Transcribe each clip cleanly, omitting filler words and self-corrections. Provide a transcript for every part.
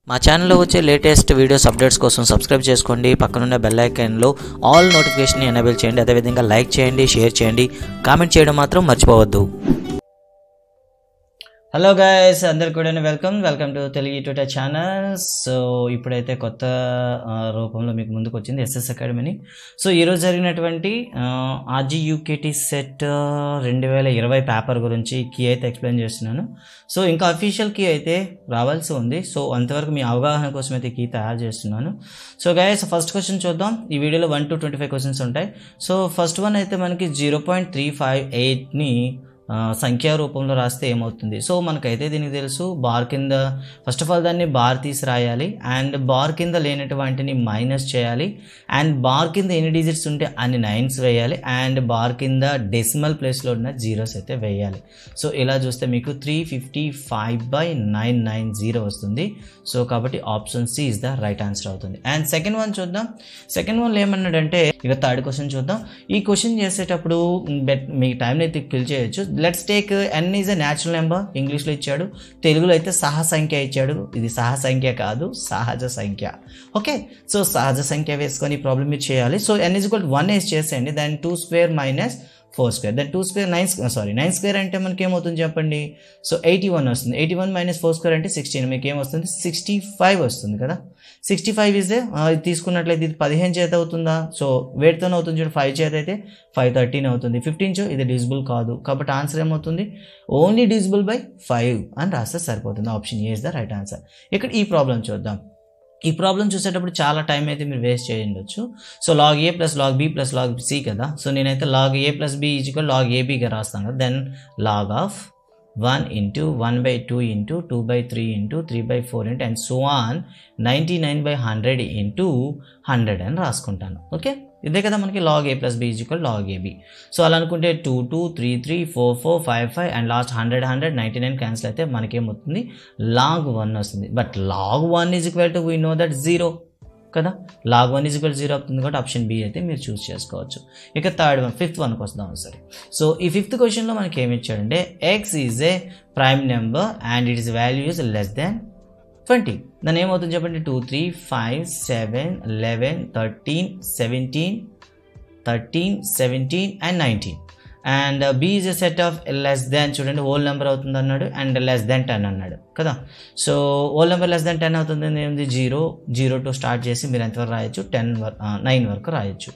మా ఛానల్లో వచ్చే లేటెస్ట్ వీడియోస్ అప్డేట్స్ కోసం సబ్స్క్రైబ్ చేసుకోండి. పక్కనున్న బెల్ ఐకాన్లో ఆల్ నోటిఫికేషన్ ఎనేబుల్ చేయండి. అదేవిధంగా లైక్ చేయండి, షేర్ చేయండి, కామెంట్ చేయడం మాత్రం మర్చిపోవద్దు. హలో గైస్, అందరికి కూడా welcome to Telugu tutor channel. So ఇప్పుడైతే కొత్త రూపంలో మీకు ముందుకు వచ్చింది ఎస్ఎస్ అకాడమీని. సో ఈరోజు జరిగినటువంటి ఆర్జీయూకేటీ సెట్ 2020 పేపర్ గురించి కీ అయితే ఎక్స్ప్లెయిన్ చేస్తున్నాను. సో ఇంకా అఫీషియల్ కీ అయితే రావాల్సి ఉంది. సో అంతవరకు మీ అవగాహన కోసం అయితే కీ తయారు చేస్తున్నాను. సో గైస్, ఫస్ట్ క్వశ్చన్ చూద్దాం. ఈ వీడియోలో 1 to 25 క్వశ్చన్స్ ఉంటాయి. సో ఫస్ట్ వన్ అయితే మనకి 0.358ని సంఖ్యా రూపంలో రాస్తే ఏమవుతుంది? సో మనకైతే దీనికి తెలుసు, బార్ కింద ఫస్ట్ ఆఫ్ ఆల్ దాన్ని బార్ తీసి రాయాలి, అండ్ బార్ కింద లేనటువంటిని మైనస్ చేయాలి, అండ్ బార్ కింద ఎన్ని డిజిట్స్ ఉంటే అన్ని 9s వేయాలి, అండ్ బార్ కింద డెసిమల్ ప్లేస్లో ఉన్న జీరోస్ అయితే వేయాలి. సో ఇలా చూస్తే మీకు 355/990 వస్తుంది. సో కాబట్టి option C is the right answer అవుతుంది. అండ్ సెకండ్ వన్ చూద్దాం. సెకండ్ వన్లో ఏమన్నాడంటే, ఇక థర్డ్ క్వశ్చన్ చూద్దాం. ఈ క్వశ్చన్ చేసేటప్పుడు మీ టైంని అయితే కిల్ చేయొచ్చు. Let's take n is a natural number, ఇంగ్లీష్లో ఇచ్చాడు, తెలుగులో అయితే సహ సంఖ్య ఇచ్చాడు. ఇది సహ సంఖ్య కాదు, సహజ సంఖ్య. ఓకే, సో సహజ సంఖ్య వేసుకొని ప్రాబ్లమ్ మీరు చేయాలి. సో n = 1 వేసి చేసేయండి. దాని 2² - 4², దెన్ 2² 9² అంటే మనకి ఏమవుతుంది చెప్పండి? సో 81 వస్తుంది. 81 - 4² అంటే 16. మీకు ఏమొస్తుంది? 65 వస్తుంది కదా. 65 ఇస్ తీసుకున్నట్లయితే ఇది 15 చేత అవుతుందా? సో వేటితోనే అవుతుంది చూడండి, 5 చేత అయితే 513 అవుతుంది. 15 ఇది డివిజిబుల్ కాదు, కాబట్టి ఆన్సర్ ఏమవుతుంది? ఓన్లీ డివిజిబుల్ బై 5 అని రాస్తే సరిపోతుంది. Option A is the right answer. ఇక్కడ ఈ ప్రాబ్లం చూద్దాం. ఈ ప్రాబ్లం చూసేటప్పుడు చాలా టైం అయితే మీరు వేస్ట్ చేయండొచ్చు. So log a + log b + log c కదా. సో నేనైతే log a + b = log ab రాస్తాను కదా. Then log of 1 × 1/2 × 2/3 × 3/4 and so on 99/100 × 100 అని రాసుకుంటాను. ఓకే, ఇదే కదా మనకి log a + b = log ab. So అలా అనుకుంటే 2 2 3 3 4 4 5 5 అండ్ లాస్ట్ 100 100 99 క్యాన్సిల్ అయితే మనకేమవుతుంది? log 1 వస్తుంది. But log 1 = we know that 0 కదా. log 1 = 0 అవుతుంది కాబట్టి ఆప్షన్ బి అయితే మీరు చూస్ చేసుకోవచ్చు. ఇక ఫిఫ్త్ వన్కి వస్తాం సరే. సో ఈ ఫిఫ్త్ క్వశ్చన్లో మనకి ఏమి ఇచ్చాడంటే, x is a prime number and it is value is less than 20. దాని ఏమవుతుంది చెప్పండి? 2 3 5 7 11 13 17 and 19. And B is a set of less than, చూడండి హోల్ నెంబర్ అవుతుంది అన్నాడు, అండ్ లెస్ దాన్ 10 అన్నాడు కదా. So whole number less than 10 అవుతుంది. ఏమిది? 0 to స్టార్ట్ చేసి మీరు ఎంతవరకు రాయొచ్చు? 9 వరకు రాయొచ్చు.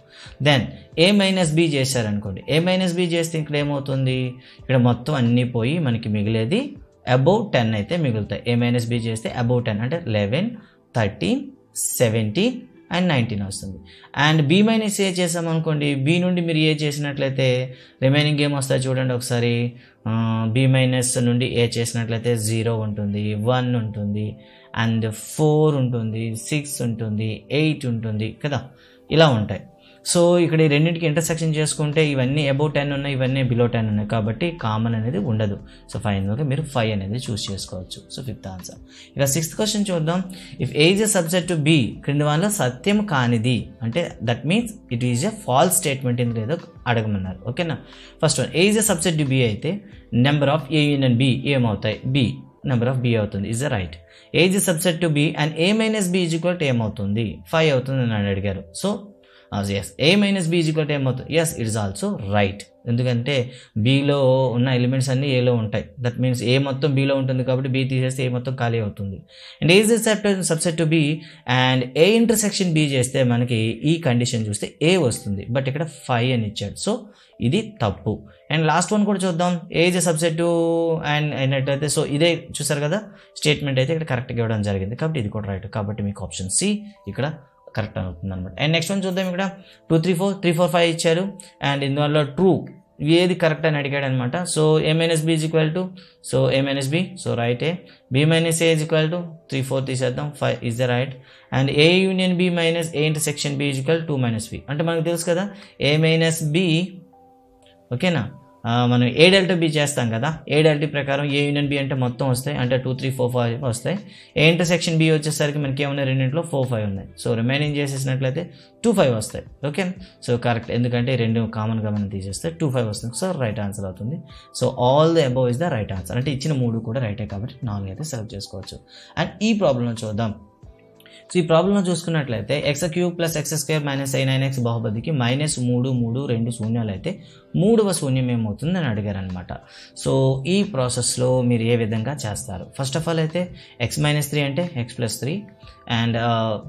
దెన్ a - b చేశారనుకోండి. a - b చేస్తే ఇక్కడ ఏమవుతుంది? ఇక్కడ మొత్తం అన్నీ పోయి మనకి మిగిలేది అబౌవ్ 10 అయితే మిగులుతాయి. a - b చేస్తే అబౌవ్ 10 అంటే 11 13 17 and 19 వస్తుంది. అండ్ b - a చేసామనుకోండి, b నుండి మీరు a చేసినట్లయితే రిమైనింగ్ ఏం వస్తాయి చూడండి ఒకసారి. b - నుండి a చేసినట్లయితే 0 ఉంటుంది, 1 ఉంటుంది, అండ్ 4 ఉంటుంది, 6 ఉంటుంది, 8 ఉంటుంది కదా. ఇలా ఉంటాయి. సో ఇక్కడ ఈ రెండింటికి ఇంటర్సెక్షన్ చేసుకుంటే ఇవన్నీ అబౌవ్ 10 ఉన్నాయి, ఇవన్నీ బిలో 10 ఉన్నాయి, కాబట్టి కామన్ అనేది ఉండదు. సో ఫైనల్గా మీరు 5 అనేది చూస్ చేసుకోవచ్చు. So fifth answer. ఇక సిక్స్త్ క్వశ్చన్ చూద్దాం. If A is a subject to B, క్రింది వాళ్ళలో సత్యం కానిది అంటే that means it is a false statement ఇందులో ఏదో అడగమన్నారు. ఓకేనా. First one, A is a subject to B అయితే number of A union B ఏమవుతాయి? బి నెంబర్ ఆఫ్ బి అవుతుంది. Is A right. A is a subject to B and a - b = ఏమవుతుంది? 5 అవుతుంది అని అడిగారు. సో yes, a - b = ఏమవుతుంది? yes, it is also right. ఎందుకంటే below ఉన్న elements అన్నీ ఏలో ఉంటాయి. దట్ మీన్స్ ఏ మొత్తం బిలో ఉంటుంది కాబట్టి బి తీసేస్తే ఏ మొత్తం ఖాళీ అవుతుంది. And A is subset to B and A intersection B చేస్తే మనకి ఈ కండిషన్ చూస్తే ఏ వస్తుంది. బట్ ఇక్కడ 5 అని ఇచ్చాడు. సో ఇది తప్పు. అండ్ లాస్ట్ వన్ కూడా చూద్దాం. ఏ ఇస్ సబ్సెట్ టు అండ్ అయినట్లయితే సో ఇదే చూసారు కదా, స్టేట్మెంట్ అయితే ఇక్కడ కరెక్ట్గా ఇవ్వడం జరిగింది కాబట్టి ఇది కూడా రైట్. కాబట్టి మీకు ఆప్షన్ సి ఇక్కడ కరెక్ట్ అవుతుంది అనమాట. అండ్ నెక్స్ట్ వన్ చూద్దాం. ఇక్కడ 2 3 4 3 4 5 ఇచ్చారు అండ్ ఇందువల్ల ట్రూ ఏది కరెక్ట్ అని అడిగాడు అనమాట. So a - b = so a - b, so right. A b - a = 3 4 తీసేద్దాం, 5 is the right. And a union b - a intersection b = 2 - b అంటే మనకు తెలుసు కదా a - b ఓకేనా మనం ఏ డెల్టా బి చేస్తాం కదా, ఏ డెల్టా ప్రకారం ఏ యూనియన్ బి అంటే మొత్తం వస్తాయి, అంటే 2 3 4 5 వస్తాయి. ఏ ఇంటర్సెక్షన్ బి వచ్చేసరికి మనకి ఏమున్నాయి, రెండింటిలో 4 5 ఉన్నాయి. సో రిమైనింగ్ చేసేసినట్లయితే 2 5 వస్తాయి. ఓకే, సో కరెక్ట్, ఎందుకంటే రెండు కామన్గా మనం తీసేస్తే 2 5 వస్తుంది. సో రైట్ ఆన్సర్ అవుతుంది. So all the above is the right answer. అంటే ఇచ్చిన 3 కూడా రైటే కాబట్టి 4 అయితే సెలెక్ట్ చేసుకోవచ్చు. అండ్ ఈ ప్రాబ్లంలో చూద్దాం. సో ఈ ప్రాబ్లంలో చూసుకున్నట్లయితే x³ + x² - a9x బహుపదికి -3 3 2 శూన్యాలు అయితే 3వ శూన్యం ఏమవుతుందని అడిగారు అనమాట. సో ఈ ప్రాసెస్లో మీరు ఏ విధంగా చేస్తారు? ఫస్ట్ ఆఫ్ ఆల్ అయితే x - 3 అంటే x + 3 అండ్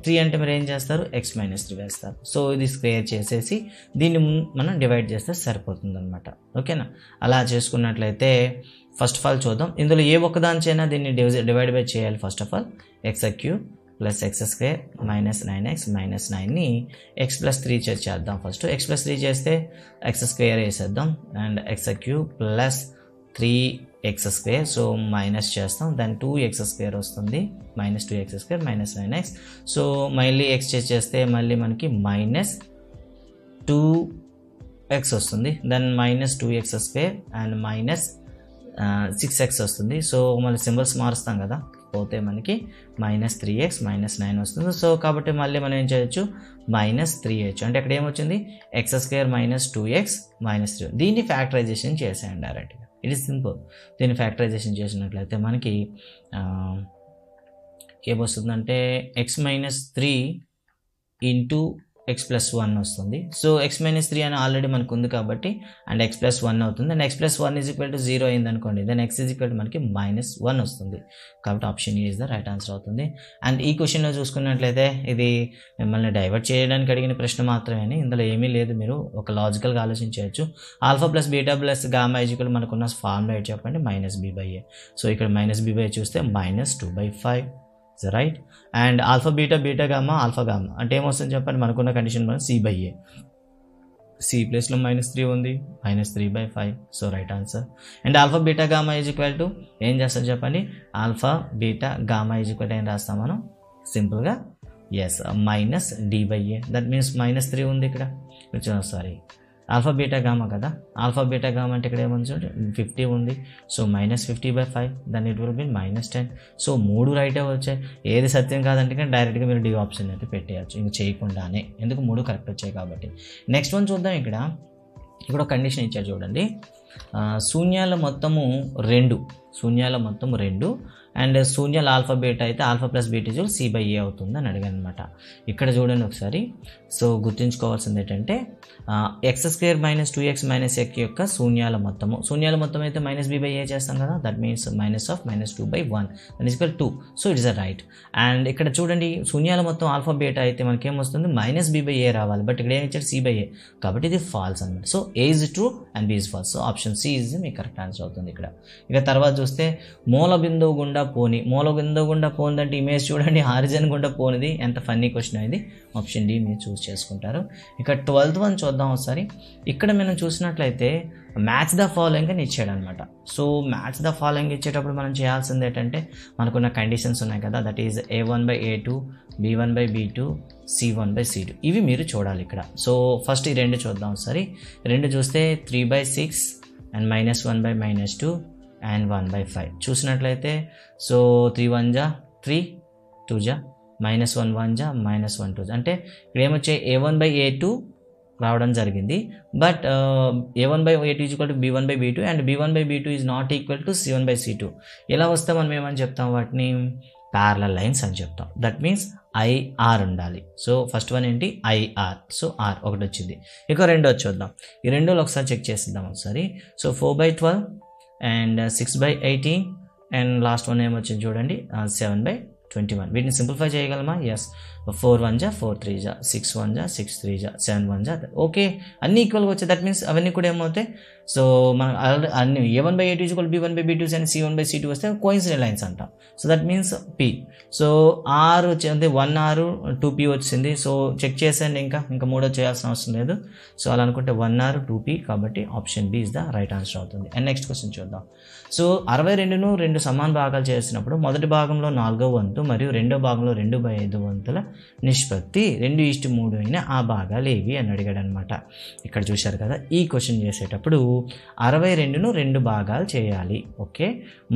3 అంటే మీరు ఏం చేస్తారు, x - 3 వేస్తారు. సో ఇది స్క్వేర్ చేసేసి దీన్ని మనం డివైడ్ చేస్తే సరిపోతుంది అనమాట. ఓకేనా, అలా చేసుకున్నట్లయితే ఫస్ట్ ఆఫ్ ఆల్ చూద్దాం. ఇందులో ఏ ఒక్కదానిచైనా దీన్ని డివైడ్ బై చేయాలి. First of all x³ + x² - 9x - 9ని x + 3 చేద్దాం. ఫస్ట్ x + 3 చేస్తే x² వేసేద్దాం and x³ + 3x², so minus చేస్తాం, దాని 2x² వస్తుంది, -2x² - 9x. సో మళ్ళీ x చేస్తే మళ్ళీ మనకి -2x వస్తుంది, దాని -2x² అండ్ -6x వస్తుంది. సో మళ్ళీ సింబల్స్ మారుస్తాం కదా, పోతే మనకి -3x - 9 వస్తుంది. సో కాబట్టి మళ్ళీ మనం ఏం చేయొచ్చు, -3h, అంటే అక్కడ ఏమొచ్చింది, x² - 2x - 3. దీన్ని ఫ్యాక్టరైజేషన్ చేసేయండి డైరెక్ట్గా. It is simple. దీన్ని ఫ్యాక్టరైజేషన్ చేసినట్లయితే మనకి ఏమొస్తుందంటే x - 3 ఇంటూ x + 1 వస్తుంది. సో x - 3 అని ఆల్రెడీ మనకు ఉంది కాబట్టి అండ్ x + 1 అవుతుంది. అండ్ x + 1 = 0 అయింది అనుకోండి, దెన్ x మనకి -1 వస్తుంది. కాబట్టి option A is the right answer అవుతుంది. అండ్ ఈ క్వశ్చన్లో చూసుకున్నట్లయితే ఇది మిమ్మల్ని డైవర్ట్ చేయడానికి అడిగిన ప్రశ్న మాత్రమే, ఇందులో ఏమీ లేదు. మీరు ఒక లాజికల్గా ఆలోచించవచ్చు. α + β + γ మనకున్న ఫార్ములా ఏంటి చెప్పండి, -b/a. సో ఇక్కడ -b/a చూస్తే -2/5 రైట్. అండ్ α β β γ α γ అంటే ఏమొస్తుంది చెప్పండి, మనకున్న కండిషన్ మనం c/a, c ప్లేస్లో -3 ఉంది, -3/5. So right answer. అండ్ α β γ ఏం చేస్తారు చెప్పండి, α β γ ఏం రాస్తాం మనం సింపుల్గా, ఎస్ -d/a. దట్ మీన్స్ -3 ఉంది ఇక్కడ, సారీ α β γ కదా, α β γ అంటే ఇక్కడ ఏముంది చూడండి 50 ఉంది. సో -50/5, దాన్ని ఇట్ విల్ బి -10. సో 3 రైటే వచ్చాయి. ఏది సత్యం కాదంటే కానీ డైరెక్ట్గా మీరు డి ఆప్షన్ అయితే పెట్టేయచ్చు, ఇంక చేయకుండానే, ఎందుకు 3 కరెక్ట్ వచ్చాయి కాబట్టి. నెక్స్ట్ వన్ చూద్దాం. ఇక్కడ ఒక కండిషన్ ఇచ్చారు చూడండి, శూన్యాల మొత్తము 2 అండ్ శూన్యాల α β అయితే α + β c/a అవుతుంది అని అడిగాను అనమాట. ఇక్కడ చూడండి ఒకసారి. సో గుర్తుంచుకోవాల్సింది ఏంటంటే x² - 2x - x యొక్క శూన్యాల మొత్తం అయితే -b/a చేస్తాం కదా, that means -2/1 that is equal 2. So it is a right. And ఇక్కడ చూడండి శూన్యాల మొత్తం α β అయితే మనకి ఏమొస్తుంది, -b/a రావాలి, బట్ ఇక్కడ ఏమి ఇచ్చారు, c/a, కాబట్టి ఇది ఫాల్స్ అనమాట. So a is true and b is false. So option C is మీ కరెక్ట్ ఆన్సర్ అవుతుంది ఇక్కడ. ఇక తర్వాత చూస్తే మూల బిందువు గుండా పోనిదంటే ఇమేజ్ చూడండి, హారిజన్ గుండా పోనిది, ఎంత ఫన్నీ క్వశ్చన్ ఇది. ఆప్షన్ డి మీరు చూస్ చేసుకుంటారు. ఇక 12th వన్ చూద్దాం ఒకసారి. ఇక్కడ మనం చూసినట్లయితే మ్యాచ్ ద ఫాలోయింగ్ అని ఇచ్చాడు అనమాట. సో మ్యాచ్ ద ఫాలోయింగ్ ఇచ్చేటప్పుడు మనం చేయాల్సింది ఏంటంటే మనకున్న కండిషన్స్ ఉన్నాయి కదా, that is a1/a2 b1/b2 c1/c2, ఇవి మీరు చూడాలి ఇక్కడ. సో ఫస్ట్ ఈ రెండు చూద్దాం ఒకసారి. రెండు చూస్తే 3/6 అండ్ -1/-2 అండ్ 1/5 చూసినట్లయితే, సో 3 1 జా 3 2 జా -1 1 జా -1 2 అంటే ఇక్కడ ఏమొచ్చాయి, a1/a2 రావడం జరిగింది, but a1/a2 = b1/b2 and b1/b2 is not equal to c1/c2. ఇలా వస్తే మనం ఏమని చెప్తాం, వాటిని ప్యారలల్ లైన్స్ అని చెప్తాం. దట్ మీన్స్ IR ఉండాలి. సో ఫస్ట్ వన్ ఏంటి, IR. సో R ఒకటి వచ్చింది. ఇక రెండో వచ్చేద్దాం. ఈ రెండోలో ఒకసారి చెక్ చేసిద్దాం ఒకసారి. So 4/12 and 6/18 and last one ఏమొచ్చింది చూడండి, 7/21. వీటిని సింప్లిఫై చేయగలమా? ఎస్. 4 1 జా 4 3 జా 6 1 జా 6 3 జా 7 1 జా, ఓకే అన్నీ ఈక్వల్గా వచ్చాయి. దట్ మీన్స్ అవన్నీ కూడా ఏమవుతాయి, సో మనం అన్ని a1/a2 = b1/b2 అండ్ c1/c2 వస్తే కోయిన్సిడెంట్ లైన్స్ అంటాం. So that means P. So R వచ్చింది 1R 2P వచ్చింది. సో చెక్ చేసేయండి, ఇంకా మూడో చేయాల్సిన అవసరం లేదు. సో అలా అనుకుంటే 1R 2P, కాబట్టి option B is the right answer అవుతుంది. అండ్ నెక్స్ట్ క్వశ్చన్ చూద్దాం. సో 62ను 2 సమాన భాగాలు చేసినప్పుడు మొదటి భాగంలో 4వ వంతు మరియు రెండో భాగంలో 2/5 వంతుల నిష్పత్తి 2:3 అయిన ఆ భాగాలు ఏవి అని అడిగాడు అనమాట. ఇక్కడ చూశారు కదా, ఈ క్వశ్చన్ చేసేటప్పుడు 62ను 2 భాగాలు చేయాలి. ఓకే,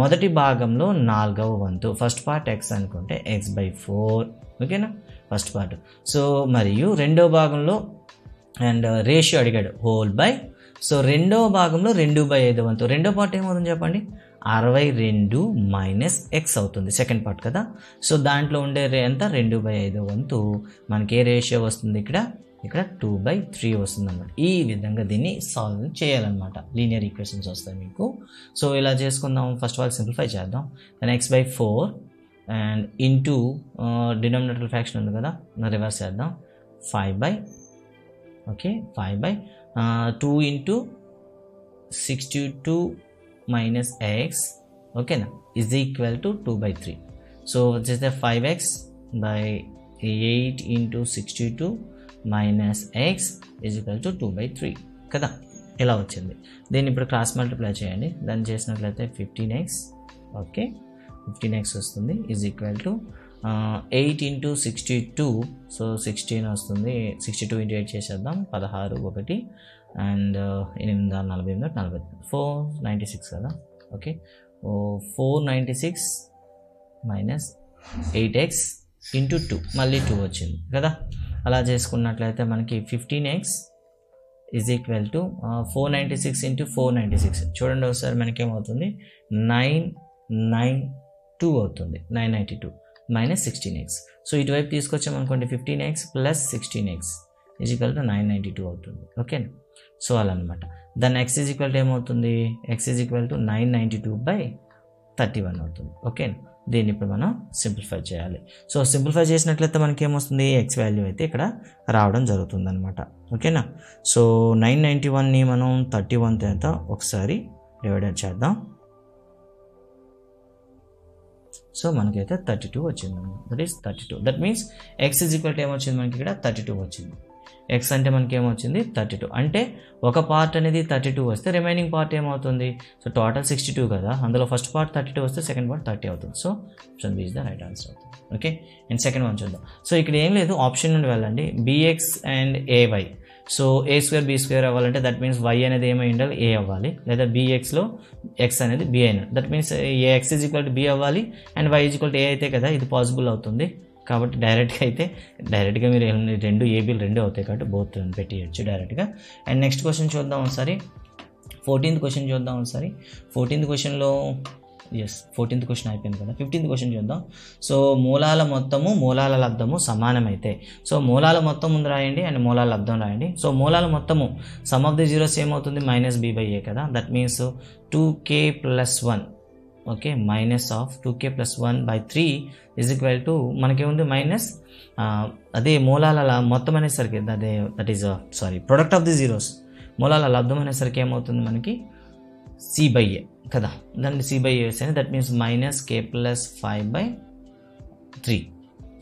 మొదటి భాగంలో 4వ వంతు, ఫస్ట్ పార్ట్ x అనుకుంటే x/4. ఓకేనా, ఫస్ట్ పార్ట్. సో మరియు రెండో భాగంలో అండ్ రేషియో అడిగాడు హోల్ బై. సో రెండో భాగంలో 2/5 వంతు. రెండో పార్ట్ ఏమవుతుంది చెప్పండి, 62 మైనస్ ఎక్స్ అవుతుంది, సెకండ్ పార్ట్ కదా. సో దాంట్లో ఉండే ఎంత, 2/5 వంతు. మనకి ఏ రేషియో వస్తుంది ఇక్కడ 2/3 వస్తుంది అన్నమాట. ఈ విధంగా దీన్ని సాల్వ్ చేయాలన్నమాట. లీనియర్ ఈక్వేషన్స్ వస్తాయి మీకు. సో ఇలా చేసుకుందాం. ఫస్ట్ ఆఫ్ ఆల్ సింప్లిఫై చేద్దాం. Then x/4 and into denominator fraction ఉంది కదా, రివర్స్ చేద్దాం. 5/2 ఇంటూ 62 మైనస్ ఎక్స్, ఓకేనా, ఈజ్ ఈక్వల్ టు 2/3. సో వచ్చేస్తే 5x/8 into 62 minus x is equal to 2/3 కదా. ఇలా వచ్చింది. దీన్ని ఇప్పుడు క్రాస్ మల్టిప్లై చేయండి. దాన్ని చేసినట్లయితే 15x, ఓకే, 15x వస్తుంది, is equal to 8 into 62. So 16 వస్తుంది. 62 ఇంటూ 8 చేసేద్దాం. 16 1 అండ్ 8 48 40 496 కదా. ఓకే, 496 మైనస్ 8x ఇంటూ 2, మళ్ళీ 2 వచ్చింది కదా. అలా చేసుకున్నట్లయితే మనకి 15x is equal to 496 into 496. చూడండి ఒకసారి మనకేమవుతుంది, 992 అవుతుంది. 992 మైనస్ 16x. సో ఇటువైపు తీసుకొచ్చామనుకోండి, 15x plus 16x is equal to 992 అవుతుంది. ఓకే, సో అలా అనమాట. దాని x ఈజ్ ఈక్వల్ టు ఏమవుతుంది, x ఈజ్ ఈక్వల్ టు 992/31 అవుతుంది. ఓకే, దీన్ని ఇప్పుడు మనం సింప్లిఫై చేయాలి. సో సింప్లిఫై చేసినట్లయితే మనకి ఏమొస్తుంది, ఎక్స్ వాల్యూ అయితే ఇక్కడ రావడం జరుగుతుంది అనమాట. ఓకేనా. సో 991ని మనం 31 చేత ఒకసారి డివైడెడ్ చేద్దాం. సో మనకైతే 32 వచ్చింది. That is 32. That means X is equal to ఏమొచ్చింది మనకి ఇక్కడ 32 వచ్చింది. ఎక్స్ అంటే మనకి ఏమొచ్చింది 32. అంటే ఒక పార్ట్ అనేది 32 వస్తే రిమైనింగ్ పార్ట్ ఏమవుతుంది, సో టోటల్ 62 కదా, అందులో ఫస్ట్ పార్ట్ 32 వస్తే సెకండ్ పార్ట్ 30 అవుతుంది. So option B is the right answer అవుతుంది. ఓకే, అండ్ సెకండ్ వన్ చూద్దాం. సో ఇక్కడ ఏం లేదు, ఆప్షన్ నుండి వెళ్ళండి. bx and ay. So a² b² అవ్వాలంటే దట్ మీన్స్ y అనేది ఏమై ఉండాలి, a అవ్వాలి, లేదా bxలో x అనేది b అయినా, that means ax is equal to b అవ్వాలి and y is equal to a అయితే కదా ఇది పాసిబుల్ అవుతుంది. కాబట్టి డైరెక్ట్గా మీరు రెండు ఏబీలు రెండు అవుతాయి కాబట్టి బోత్ పెట్టేయచ్చు డైరెక్ట్గా. అండ్ నెక్స్ట్ క్వశ్చన్ చూద్దాం ఒకసారి. 14th క్వశ్చన్ చూద్దాం ఒకసారి. 14th క్వశ్చన్లో 14th క్వశ్చన్ అయిపోయింది కదా. 15th క్వశ్చన్ చూద్దాం. సో మూలాల మొత్తము మూలాల లబ్ధము సమానమైతే, సో మూలాల మొత్తం ముందు రాయండి అండ్ మూలాల లబ్ధం రాయండి. సో మూలాల మొత్తము సమ్ ఆఫ్ ది జీరోస్ ఏమవుతుంది, -b/a కదా. That means 2k + 1, okay, minus of 2k + 1/3 is equal to మనకేముంది మైనస్, అదే మూలాల మొత్తం అనేసరికి that is product of the zeros, మూలాల లబ్ధం అనేసరికి ఏమవుతుంది మనకి c/a కదా. దాన్ని c/a వేస్తే దట్ మీన్స్ -k + 5/3.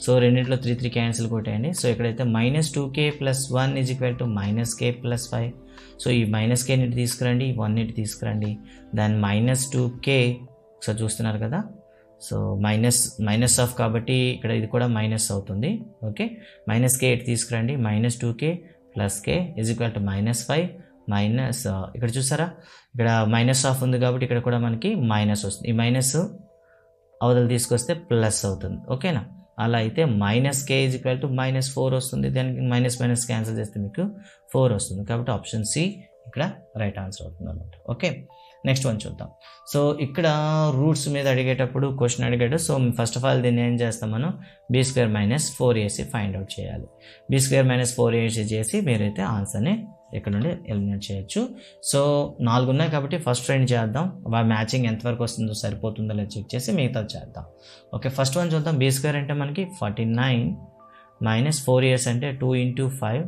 సో రెండింటిలో 3 క్యాన్సిల్ కొట్టేయండి. సో ఇక్కడైతే -2k + 1 is equal to -k + 5. So ఈ -k నీటి తీసుకురండి, 1 నీటి తీసుకురండి. దాని -2k ఒకసారి చూస్తున్నారు కదా. సో మైనస్ ఆఫ్ కాబట్టి ఇక్కడ ఇది కూడా మైనస్ అవుతుంది. ఓకే, -k ఇటు తీసుకురండి, -2k + k is equal to -5 minus, ఇక్కడ చూసారా ఇక్కడ మైనస్ ఆఫ్ ఉంది కాబట్టి ఇక్కడ కూడా మనకి మైనస్ వస్తుంది. ఈ మైనస్ అవతల తీసుకొస్తే ప్లస్ అవుతుంది. ఓకేనా, అలా అయితే -k ఈజ్ ఈక్వల్ టు -4 వస్తుంది. దానికి మైనస్ క్యాన్సిల్ చేస్తే మీకు 4 వస్తుంది. కాబట్టి ఆప్షన్ సి ఇక్కడ రైట్ ఆన్సర్ అవుతుంది అన్నమాట. ఓకే, నెక్స్ట్ వన్ చూద్దాం. సో ఇక్కడ రూట్స్ మీద అడిగేటప్పుడు క్వశ్చన్ అడిగాడు. సో ఫస్ట్ ఆఫ్ ఆల్ దీన్ని ఏం చేస్తాం మనం, b² - 4ac ఫైండ్ అవుట్ చేయాలి. b² - 4ac చేసి మీరైతే ఆన్సర్ని ఇక్కడ నుండి ఎలిమినేట్ చేయొచ్చు. సో 4 ఉన్నాయి కాబట్టి ఫస్ట్ రెండు చేద్దాం. మ్యాచింగ్ ఎంతవరకు వస్తుందో సరిపోతుందో లేదో చెక్ చేసి మిగతా చేద్దాం. ఓకే, ఫస్ట్ వన్ చూద్దాం. b² అంటే మనకి 49 - 4ac అంటే 2 × 5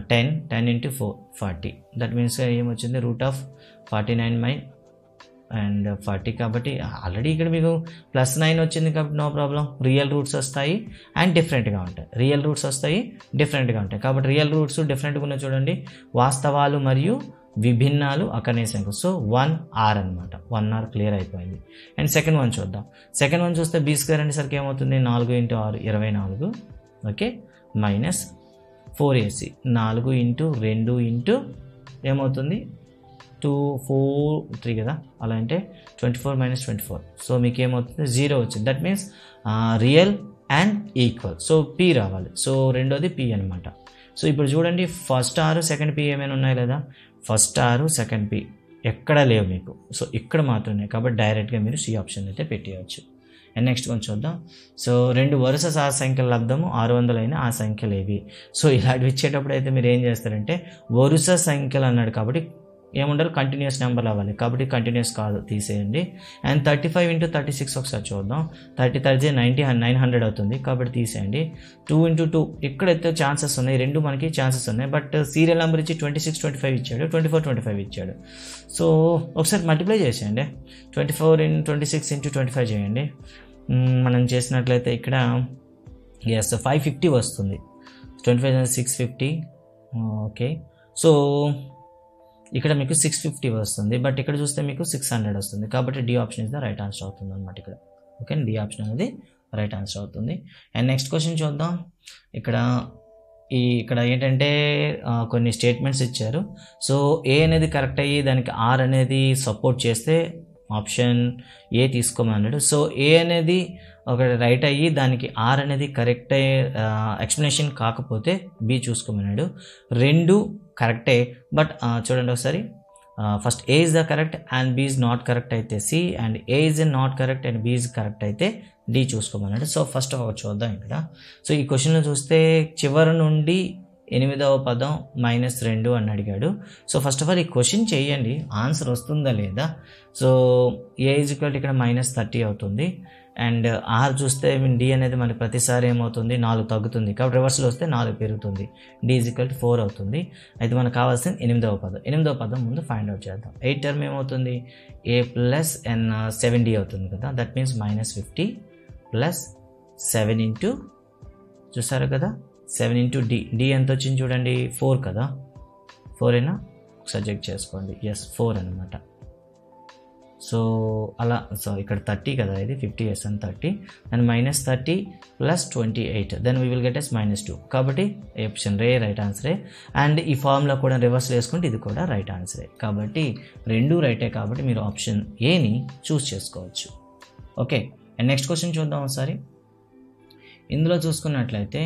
10 10 × 4 40. దట్ మీన్స్ ఏమొచ్చింది, √49 అండ్ 40 కాబట్టి ఆల్రెడీ ఇక్కడ మీకు +9 వచ్చింది కాబట్టి నో ప్రాబ్లం. రియల్ రూట్స్ వస్తాయి అండ్ డిఫరెంట్గా ఉంటాయి. కాబట్టి రియల్ రూట్స్ డిఫరెంట్గా ఉన్నాయి చూడండి, వాస్తవాలు మరియు విభిన్నాలు అకర్ణీయ సంఖ్య. సో 1r అనమాట, 1r క్లియర్ అయిపోయింది. అండ్ సెకండ్ వన్ చూద్దాం. సెకండ్ వన్ చూస్తే b² అనేసరికి ఏమవుతుంది, 4 × 6 24. ఓకే, -4ac 4 × 2 ఏమవుతుంది 2 4 3 కదా, అలా అంటే 24 - 24. సో మీకు ఏమవుతుంది 0 వచ్చింది. That means real and equal. So P రావాలి. సో రెండోది పి అనమాట. సో ఇప్పుడు చూడండి ఫస్ట్ ఆర్ సెకండ్ పి ఏమైనా ఉన్నాయి లేదా, ఫస్ట్ ఆర్ సెకండ్ పి ఎక్కడా లేవు మీకు. సో ఇక్కడ మాత్రమే, కాబట్టి డైరెక్ట్గా మీరు సి ఆప్షన్ అయితే పెట్టేయచ్చు. అండ్ నెక్స్ట్ కొంచెం చూద్దాం. సో 2 వరుస సహ సంఖ్యల లబ్ధము 600 అయిన ఆ సంఖ్యలు ఏవి. సో ఇలాంటివి ఇచ్చేటప్పుడు అయితే మీరు ఏం చేస్తారంటే వరుస సంఖ్యలు అన్నాడు కాబట్టి ఏముండాలి, కంటిన్యూస్ నెంబర్లు అవ్వాలి. కాబట్టి కంటిన్యూస్ కాదు, తీసేయండి. అండ్ 35 × 36 ఒకసారి చూద్దాం. 30 30 900 అవుతుంది కాబట్టి తీసేయండి. 2 × 2 ఇక్కడైతే ఛాన్సెస్ ఉన్నాయి, రెండు మనకి ఛాన్సెస్ ఉన్నాయి. బట్ సీరియల్ నెంబర్ ఇచ్చి 26 25 ఇచ్చాడు, 24 25 ఇచ్చాడు. సో ఒకసారి మల్టిప్లై చేసేయండి. 24 × 26 × 25 చేయండి. మనం చేసినట్లయితే ఇక్కడ 550 వస్తుంది. 25 650. ఓకే, సో ఇక్కడ మీకు 650 వస్తుంది. బట్ ఇక్కడ చూస్తే మీకు 600 వస్తుంది. కాబట్టి D option is the right answer అవుతుంది అనమాట ఇక్కడ. ఓకే, డి ఆప్షన్ అనేది రైట్ ఆన్సర్ అవుతుంది. అండ్ నెక్స్ట్ క్వశ్చన్ చూద్దాం. ఇక్కడ ఏంటంటే కొన్ని స్టేట్మెంట్స్ ఇచ్చారు. సో ఏ అనేది కరెక్ట్ అయ్యి దానికి ఆర్ అనేది సపోర్ట్ చేస్తే ఆప్షన్ ఏ తీసుకోమన్నాడు. సో ఏ అనేది ఒకటి రైట్ అయ్యి దానికి ఆర్ అనేది కరెక్ట్ అయ్యే ఎక్స్ప్లెనేషన్ కాకపోతే బి చూసుకోమన్నాడు. రెండు కరెక్టే, బట్ చూడండి ఒకసారి. First A is the correct and B is not correct అయితే C, and A is not correct and B is correct అయితే డి చూసుకోమన్నాడు. సో ఫస్ట్ ఒక చూద్దాం ఇక్కడ. సో ఈ క్వశ్చన్లో చూస్తే చివరి నుండి 8వ పదం -2 అని అడిగాడు. సో ఫస్ట్ ఆఫ్ ఆల్ ఈ క్వశ్చన్ చేయండి, ఆన్సర్ వస్తుందా లేదా. సో ఏ ఈజ్ ఈక్వల్ ఇక్కడ -30 అవుతుంది. అండ్ ఆర్ చూస్తే డి అనేది మనకి ప్రతిసారి ఏమవుతుంది 4 తగ్గుతుంది, కాబట్టి రివర్స్లో వస్తే 4 పెరుగుతుంది. డి ఈజ్ ఈక్వల్ 4 అవుతుంది. అయితే మనకు కావాల్సింది 8వ పదం. 8వ పదం ముందు ఫైండ్ అవుట్ చేద్దాం. 8 టర్మ్ ఏమవుతుంది, ఏ ప్లస్ ఎన్ 7d అవుతుంది కదా. దట్ మీన్స్ -50 ప్లస్ 7 ఇంటూ చూసారు కదా 7 ఇంటూ డి. డి ఎంత వచ్చింది చూడండి, 4 కదా. 4 అయినా ఒకసారి చెక్ చేసుకోండి. ఎస్ 4 అనమాట. సో అలా, సో ఇక్కడ 30 కదా, ఇది 50 and 30 and -30 plus 28 then we will get as -2. కాబట్టి ఆప్షన్ రే రైట్ ఆన్సరే. అండ్ ఈ ఫార్ములా కూడా రివర్స్ వేసుకుంటే ఇది కూడా రైట్ ఆన్సరే. కాబట్టి రెండు రైటే, కాబట్టి మీరు ఆప్షన్ ఏని చూస్ చేసుకోవచ్చు. ఓకే, అండ్ నెక్స్ట్ క్వశ్చన్ చూద్దాం ఒకసారి. ఇందులో చూసుకున్నట్లయితే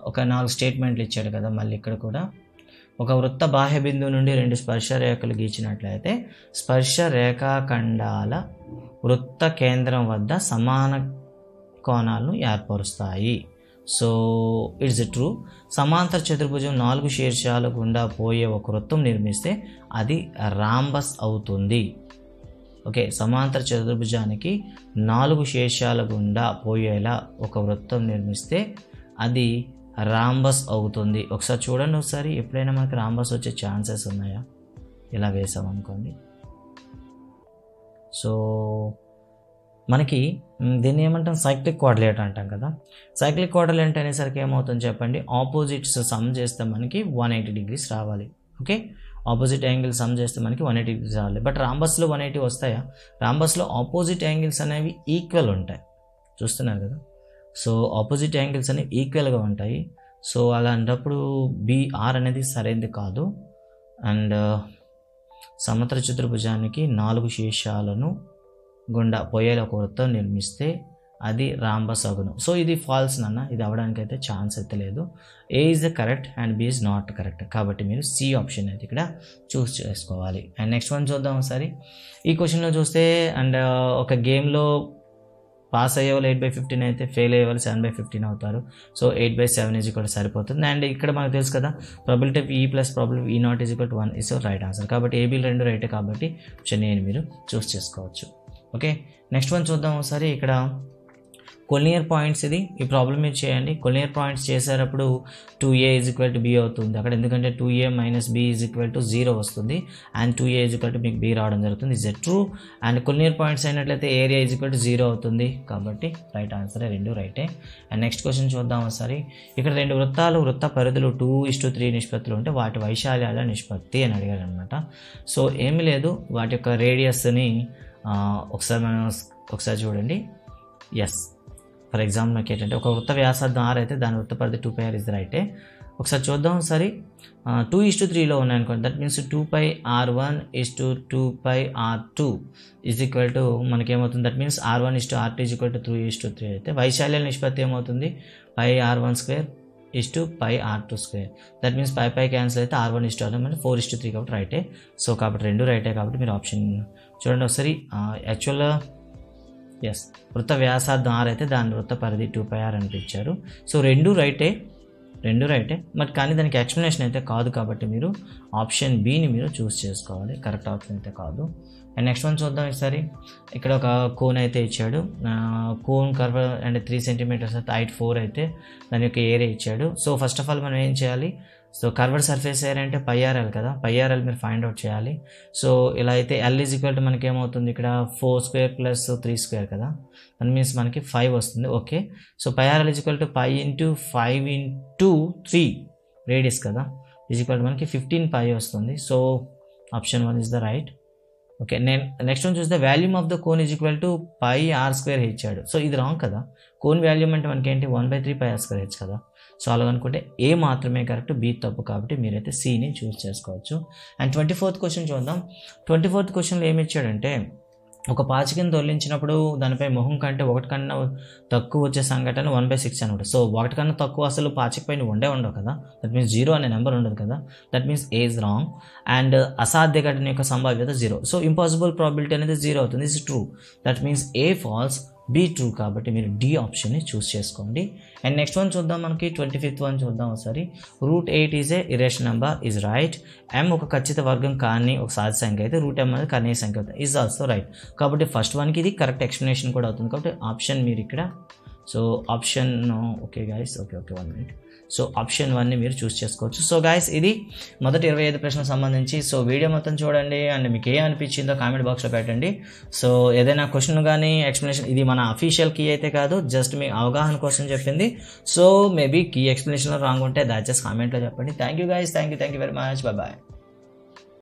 ఒక 4 స్టేట్మెంట్లు ఇచ్చాడు కదా. మళ్ళీ ఇక్కడ కూడా ఒక వృత్త బాహ్య బిందువు నుండి 2 స్పర్శ రేఖలు గీచినట్లయితే స్పర్శ రేఖాఖండాల వృత్త కేంద్రం వద్ద సమాన కోణాలను ఏర్పరుస్తాయి. So it's true. సమాంతర చతుర్భుజం 4 శీర్షాల గుండా పోయే ఒక వృత్తం నిర్మిస్తే అది రాంబస్ అవుతుంది. ఓకే, సమాంతర చతుర్భుజానికి 4 శీర్షాల గుండా పోయేలా ఒక వృత్తం నిర్మిస్తే అది రాంబస్ అవుతుంది. ఒకసారి చూడండి ఒకసారి, ఎప్పుడైనా మనకి రాంబస్ వచ్చే ఛాన్సెస్ ఉన్నాయా ఇలా వేసామనుకోండి. సో మనకి దీన్ని ఏమంటాం, సైక్లిక్ కోఆర్డినేట్ అంటాం కదా. సైక్లిక్ కోఆర్డినేట్ అనేసరికి ఏమవుతుంది చెప్పండి, ఆపోజిట్స్ సమ్ చేస్తే మనకి 180 degrees రావాలి. ఓకే, ఆపోజిట్ యాంగిల్ సమ్ చేస్తే మనకి 180 degrees రావాలి. బట్ రాంబస్లో 180 వస్తాయా? రాంబస్లో ఆపోజిట్ యాంగిల్స్ అనేవి ఈక్వల్ ఉంటాయి, చూస్తున్నారు కదా. సో ఆపోజిట్ యాంగిల్స్ అనేవి ఈక్వల్గా ఉంటాయి. సో అలాంటప్పుడు బిఆర్ అనేది సరైనది కాదు. అండ్ సమతల చతుర్భుజానికి 4 శీర్షాలను గుండా పోయేలా ఒక వృత్తం నిర్మిస్తే అది రాంబస్ అగును. సో ఇది ఫాల్స్ నాన్న, ఇది అవ్వడానికి అయితే ఛాన్స్ అయితే లేదు. A is the correct and B is not correct. కాబట్టి మీరు సి ఆప్షన్ అయితే ఇక్కడ చూస్ చేసుకోవాలి. అండ్ నెక్స్ట్ వన్ చూద్దాం ఒకసారి. ఈ క్వశ్చన్లో చూస్తే అండ్ ఒక గేమ్లో పాస్ అయ్యే వాళ్ళు 8/15 అయితే ఫెయిల్ అయ్యే వాళ్ళు 7/15 అవుతారు. సో 8/7 ఈజ్ ఈక్వల్ సరిపోతుంది. అండ్ ఇక్కడ మనకు తెలుసు కదా, ప్రాబిలిటీ ఆఫ్ ఈ ప్లస్ ప్రాబిలిటీ ఈ not is equal to 1 is right answer. కాబట్టి ఏబీ రెండు రైటే, కాబట్టి ఆప్షన్ ఏని మీరు చూస్ చేసుకోవచ్చు. ఓకే, నెక్స్ట్ వన్ చూద్దాం ఒకసారి. ఇక్కడ కొలినియర్ పాయింట్స్, ఇది ఈ ప్రాబ్లమ్ మీరు చేయండి. కొలినియర్ పాయింట్స్ చేసేటప్పుడు 2a is equal to b అవుతుంది అక్కడ, ఎందుకంటే 2a minus b is equal to 0 వస్తుంది. And 2a is equal to మీకు b రావడం జరుగుతుంది. Is it true? And collinear points అయినట్లయితే ఏరియా ఈజ్ ఈక్వల్ టు 0 అవుతుంది. కాబట్టి రైట్ ఆన్సరే, రెండు రైటే. అండ్ నెక్స్ట్ క్వశ్చన్ చూద్దాం ఒకసారి. ఇక్కడ 2 వృత్తాలు వృత్త పరిధులు 2:3 నిష్పత్తులు ఉంటే వాటి వైశాల్యాల నిష్పత్తి అని అడిగారు అనమాట. సో ఏమీ లేదు, వాటి యొక్క రేడియస్ని ఒకసారి చూడండి. ఎస్, ఫర్ ఎగ్జాంపుల్ మనకి ఏంటంటే ఒక వృత్త వ్యాసార్థం r అయితే దాని వృత్త పరిధి 2πr ఇస్ రైటే. ఒకసారి చూద్దాం ఒకసారి 2:3లో ఉన్నాయనుకోండి. That means 2πr1:2πr2 is equal to మనకేమవుతుంది, that means r1:r2 is equal to 3:3 అయితే వైశాల్య నిష్పత్తి ఏమవుతుంది, πr1² that means pi cancel అయితే r1:r అంటే 4:3 కాబట్టి రైటే. సో కాబట్టి రెండు రైటే కాబట్టి మీరు ఆప్షన్ చూడండి ఒకసారి. యాక్చువల్గా ఎస్ వృత్త వ్యాసార్థం r అయితే దాని వృత్త పరిధి 2πr అనిపించారు. సో రెండు రైటే బట్ కానీ దానికి ఎక్స్ప్లెనేషన్ అయితే కాదు కాబట్టి మీరు ఆప్షన్ బిని మీరు చూస్ చేసుకోవాలి, కరెక్ట్ ఆప్షన్ అయితే కాదు. అండ్ నెక్స్ట్ వన్ చూద్దాం ఈసారి. ఇక్కడ ఒక కోన్ అయితే ఇచ్చాడు, కోన్ కర్వ్ అండ్ 3 సెంటీమీటర్స్ అయితే హైట్ 4 అయితే దాని యొక్క ఏరియా ఇచ్చాడు. సో ఫస్ట్ ఆఫ్ ఆల్ మనం ఏం చేయాలి, సో కర్వ్డ్ సర్ఫేస్ ఏరియా అంటే πRL కదా, πRL మీరు ఫైండ్ అవుట్ చేయాలి. సో ఇలా అయితే L ఈజ్ ఈక్వల్ టు మనకి ఏమవుతుంది ఇక్కడ 4² + 3² కదా, దట్ మీన్స్ మనకి 5 వస్తుంది. Okay, so πRL is equal to π × 5 × 3 radius కదా, ఈజ్ ఈక్వల్ టు మనకి 15π వస్తుంది. So option 1 is the right. Okay, నేను నెక్స్ట్ వన్ చూస్తే volume of the cone is equal to πr² ఇచ్చాడు. సో ఇది రాంగ్ కదా, కోన్ వాల్యూమ్ అంటే మనకి ఏంటి 1/3πr² కదా. సో అలా అనుకుంటే ఏ మాత్రమే కరెక్ట్, బి తప్పు కాబట్టి మీరైతే సిని చూస్ చేసుకోవచ్చు. అండ్ 24th క్వశ్చన్ చూద్దాం. 24th క్వశ్చన్లో ఏమి ఇచ్చాడంటే, ఒక పాచికను దొర్లించినప్పుడు దానిపై మొహం కంటే 1 కన్నా తక్కువ వచ్చే సంఘటన 1/6 అనమాట. సో 1 కన్నా తక్కువ అసలు పాచిక పైన ఉండవు కదా, దట్ మీన్స్ 0 అనే నెంబర్ ఉండదు కదా, that means A is wrong. And అసాధ్య ఘటన యొక్క సంభావ్యత 0. సో ఇంపాసిబుల్ ప్రాబిలిటీ అనేది 0 అవుతుంది, is true. That means A falls, be true కాబట్టి మీరు డి ఆప్షన్ని చూస్ చేసుకోండి. అండ్ నెక్స్ట్ వన్ చూద్దాం, మనకి 25th వన్ చూద్దాం ఒకసారి. √8 is a irrational number is right. m ఒక ఖచ్చిత వర్గం కానీ ఒక సాధ్య సంఖ్య అయితే √m అనేది కర్ణీయ సంఖ్య అవుతుంది, ఈజ్ ఆల్సో రైట్. కాబట్టి ఫస్ట్ వన్కి ఇది కరెక్ట్ ఎక్స్ప్లెనేషన్ కూడా అవుతుంది కాబట్టి ఆప్షన్ మీరు ఇక్కడ, so option okay guys, okay 1 minute. So option 1ని మీరు చూస్ చేసుకోవచ్చు. సో గైస్ ఇది మొదటి 25 ప్రశ్నలకు సంబంధించి. సో వీడియో మొత్తం చూడండి అండ్ మీకు ఏ అనిపించిందో కామెంట్ బాక్స్లో పెట్టండి. సో ఏదైనా క్వశ్చన్ కానీ ఎక్స్ప్లెనేషన్, ఇది మన అఫీషియల్ కీ అయితే కాదు, జస్ట్ మీ అవగాహన కోసం చెప్పింది. సో మేబీ కీ ఎక్స్ప్లెనేషన్లో రాంగ్ ఉంటే దయచేసి కామెంట్లో చెప్పండి. Thank you guys, thank you very much, bye.